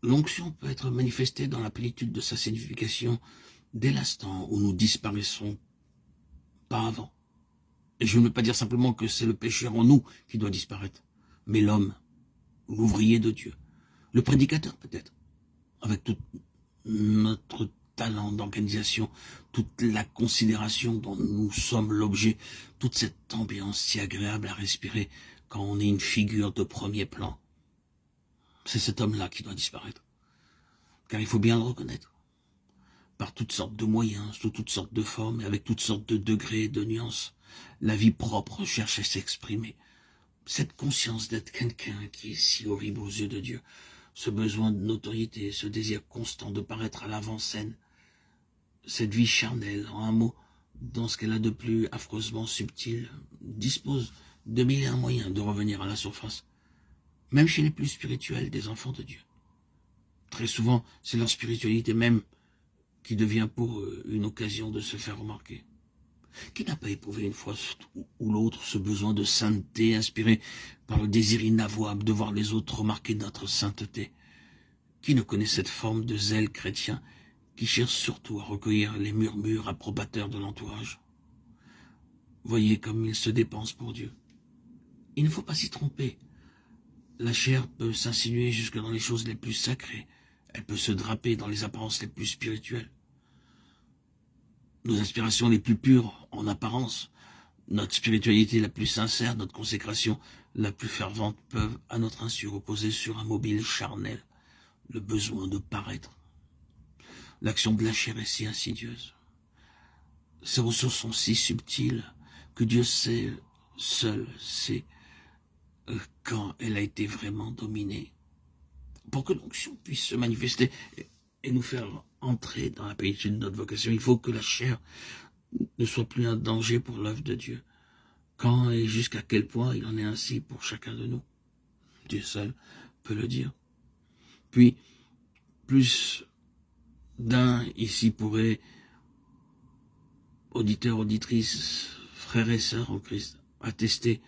L'onction peut être manifestée dans la plénitude de sa signification dès l'instant où nous disparaissons, pas avant. Et je ne veux pas dire simplement que c'est le pécheur en nous qui doit disparaître, mais l'homme, l'ouvrier de Dieu, le prédicateur peut-être, avec tout notre talent d'organisation, toute la considération dont nous sommes l'objet, toute cette ambiance si agréable à respirer quand on est une figure de premier plan. C'est cet homme-là qui doit disparaître. Car il faut bien le reconnaître. Par toutes sortes de moyens, sous toutes sortes de formes et avec toutes sortes de degrés et de nuances, la vie propre cherche à s'exprimer. Cette conscience d'être quelqu'un qui est si horrible aux yeux de Dieu, ce besoin de notoriété, ce désir constant de paraître à l'avant-scène, cette vie charnelle, en un mot, dans ce qu'elle a de plus affreusement subtil, dispose de mille et un moyens de revenir à la surface, même chez les plus spirituels des enfants de Dieu. Très souvent, c'est leur spiritualité même qui devient pour eux une occasion de se faire remarquer. Qui n'a pas éprouvé une fois ou l'autre ce besoin de sainteté inspiré par le désir inavouable de voir les autres remarquer notre sainteté? Qui ne connaît cette forme de zèle chrétien qui cherche surtout à recueillir les murmures approbateurs de l'entourage? Voyez comme il se dépense pour Dieu. Il ne faut pas s'y tromper. La chair peut s'insinuer jusque dans les choses les plus sacrées. Elle peut se draper dans les apparences les plus spirituelles. Nos aspirations les plus pures en apparence, notre spiritualité la plus sincère, notre consécration la plus fervente peuvent à notre insu reposer sur un mobile charnel, le besoin de paraître. L'action de la chair est si insidieuse. Ces ressources sont si subtiles que Dieu sait, seul sait quand elle a été vraiment dominée. Pour que l'onction puisse se manifester et nous faire entrer dans la plénitude de notre vocation, il faut que la chair ne soit plus un danger pour l'œuvre de Dieu. Quand et jusqu'à quel point il en est ainsi pour chacun de nous, Dieu seul peut le dire. Puis, plus d'un ici pourrait, auditeurs, auditrices, frères et sœurs en Christ, attester,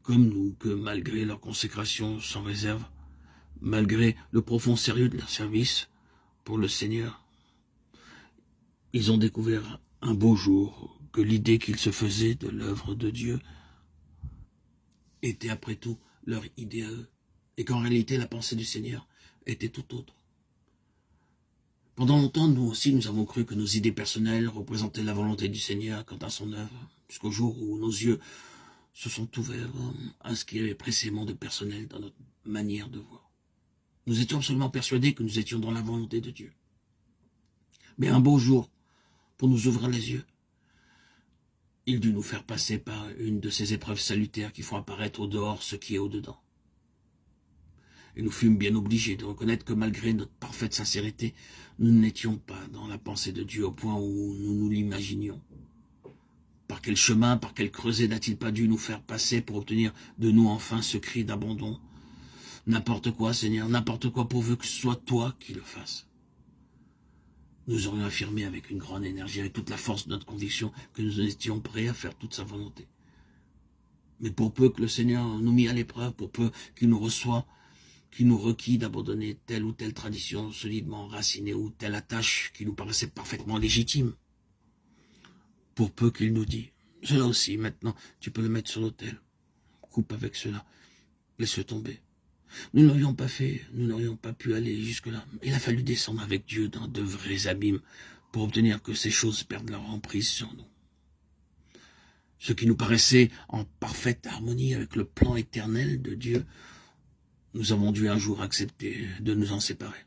comme nous, que malgré leur consécration sans réserve, malgré le profond sérieux de leur service pour le Seigneur, ils ont découvert un beau jour que l'idée qu'ils se faisaient de l'œuvre de Dieu était après tout leur idée à eux, et qu'en réalité la pensée du Seigneur était tout autre. Pendant longtemps, nous aussi, nous avons cru que nos idées personnelles représentaient la volonté du Seigneur quant à son œuvre, jusqu'au jour où nos yeux se sont ouverts à ce qu'il y avait précisément de personnel dans notre manière de voir. Nous étions absolument persuadés que nous étions dans la volonté de Dieu. Mais un beau jour, pour nous ouvrir les yeux, il dut nous faire passer par une de ces épreuves salutaires qui font apparaître au dehors ce qui est au dedans. Et nous fûmes bien obligés de reconnaître que malgré notre parfaite sincérité, nous n'étions pas dans la pensée de Dieu au point où nous nous l'imaginions. Par quel chemin, par quel creuset n'a-t-il pas dû nous faire passer pour obtenir de nous enfin ce cri d'abandon? N'importe quoi, Seigneur, n'importe quoi pourvu que ce soit toi qui le fasses. Nous aurions affirmé avec une grande énergie, avec toute la force de notre conviction, que nous étions prêts à faire toute sa volonté. Mais pour peu que le Seigneur nous mit à l'épreuve, pour peu qu'il nous reçoit, qu'il nous requit d'abandonner telle ou telle tradition solidement enracinée ou telle attache qui nous paraissait parfaitement légitime, pour peu qu'il nous dit, cela aussi, maintenant, tu peux le mettre sur l'autel, coupe avec cela, laisse-le tomber. Nous n'aurions pas fait, nous n'aurions pas pu aller jusque-là. Il a fallu descendre avec Dieu dans de vrais abîmes pour obtenir que ces choses perdent leur emprise sur nous. Ce qui nous paraissait en parfaite harmonie avec le plan éternel de Dieu, nous avons dû un jour accepter de nous en séparer.